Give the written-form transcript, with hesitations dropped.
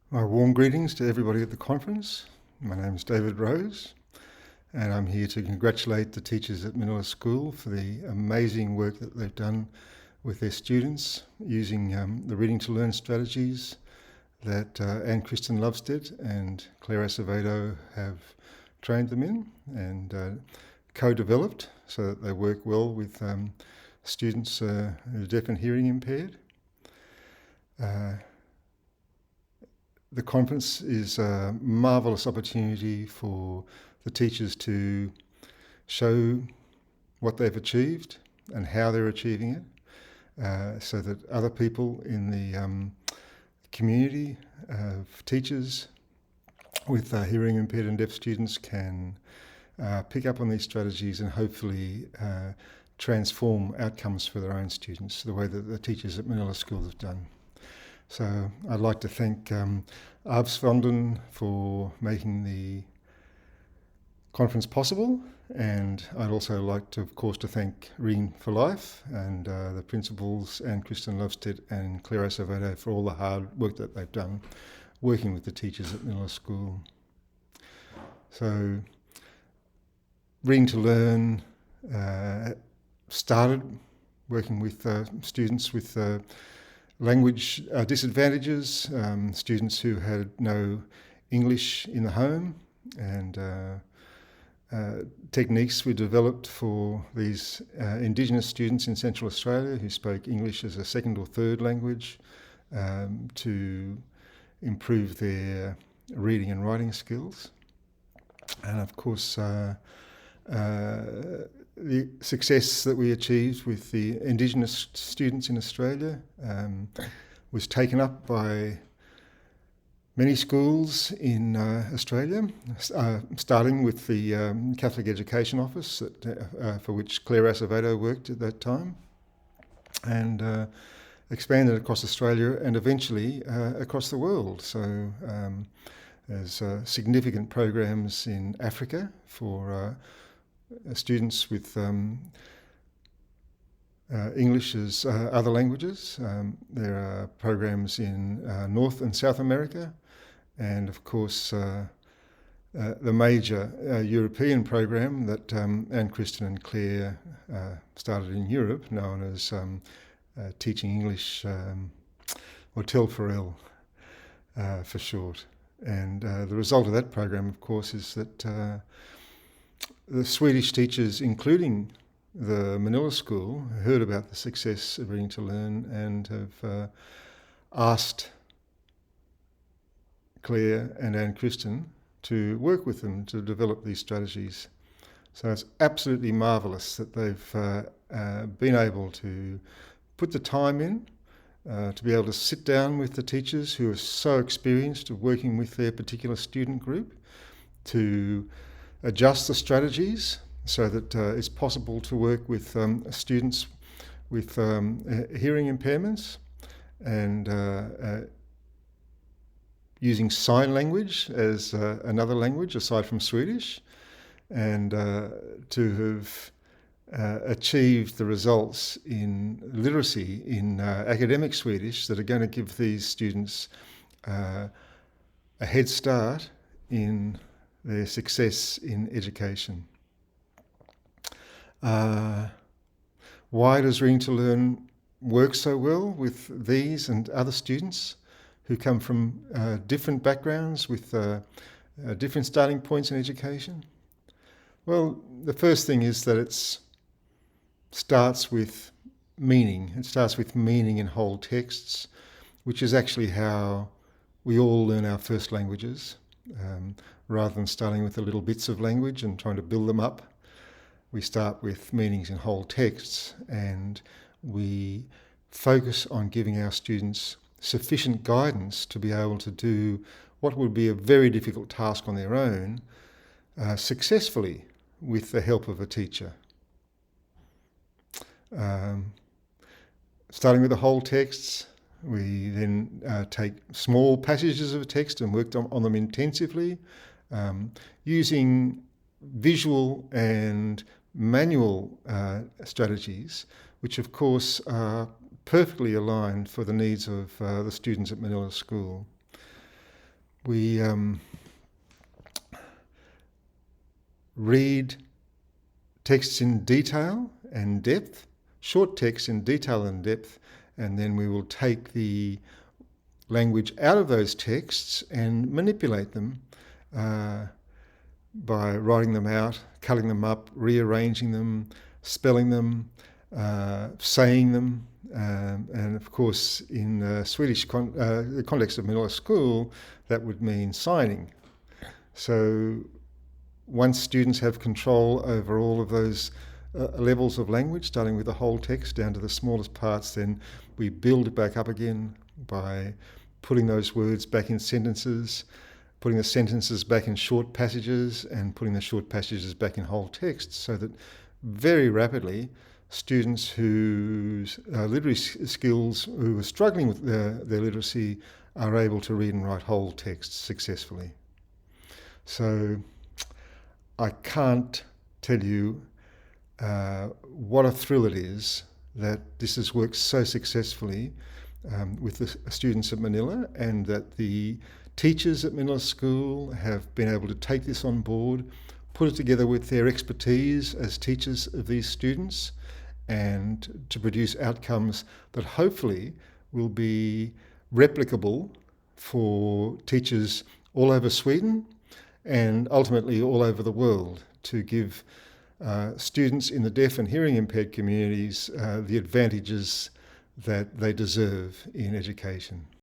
My warm greetings to everybody at the conference. My name is David Rose, and I'm here to congratulate the teachers at Manila School for the amazing work that they've done with their students using the Reading to Learn strategies that Ann-Christin and Claire Acevedo have trained them in and co-developed so that they work well with students who are deaf and hearing impaired. The conference is a marvellous opportunity for the teachers to show what they've achieved and how they're achieving it, so that other people in the community of teachers with hearing impaired and deaf students can pick up on these strategies and hopefully transform outcomes for their own students the way that the teachers at Manila School have done. So I'd like to thank Arbsfonden for making the conference possible, and I'd also like to, of course, to thank Reading for Life and the principals Ann-Christin and Claire Acevedo for all the hard work that they've done working with the teachers at Manila School. So Reading to Learn started working with students with language disadvantages, students who had no English in the home, and techniques were developed for these Indigenous students in Central Australia who spoke English as a second or third language to improve their reading and writing skills. And of course, the success that we achieved with the Indigenous students in Australia was taken up by many schools in Australia, starting with the Catholic Education Office for which Claire Acevedo worked at that time, and expanded across Australia and eventually across the world. So there's significant programs in Africa for students with English as other languages. There are programs in North and South America, and of course the major European program that Ann-Christin and Claire started in Europe, known as Teaching English, or TEL4L for short. And the result of that program, of course, is that the Swedish teachers, including the Manila School, heard about the success of Reading to Learn and have asked Claire and Ann-Christin to work with them to develop these strategies. So it's absolutely marvellous that they've been able to put the time in to be able to sit down with the teachers who are so experienced of working with their particular student group, to adjust the strategies so that it's possible to work with students with hearing impairments, and using sign language as another language aside from Swedish, and to have achieved the results in literacy in academic Swedish that are going to give these students a head start in their success in education. Why does Reading to Learn work so well with these and other students who come from different backgrounds with different starting points in education? Well, the first thing is that it starts with meaning. It starts with meaning in whole texts, which is actually how we all learn our first languages. Rather than starting with the little bits of language and trying to build them up, we start with meanings in whole texts, and we focus on giving our students sufficient guidance to be able to do what would be a very difficult task on their own successfully with the help of a teacher. Starting with the whole texts, we then take small passages of text and work on them intensively, using visual and manual strategies, which of course are perfectly aligned for the needs of the students at Manila School. we read texts in detail and depth, short texts in detail and depth, and then we will take the language out of those texts and manipulate them by writing them out, cutting them up, rearranging them, spelling them, saying them. And of course, in the Swedish the context of middle school, that would mean signing. So once students have control over all of those levels of language, starting with the whole text down to the smallest parts, then we build it back up again by putting those words back in sentences, putting the sentences back in short passages, and putting the short passages back in whole texts, so that very rapidly students whose literacy skills, who are struggling with their literacy, are able to read and write whole texts successfully. So I can't tell you what a thrill it is that this has worked so successfully with the students at Manila, and that the teachers at Manila School have been able to take this on board, put it together with their expertise as teachers of these students, and to produce outcomes that hopefully will be replicable for teachers all over Sweden and ultimately all over the world, to give students in the deaf and hearing impaired communities the advantages that they deserve in education.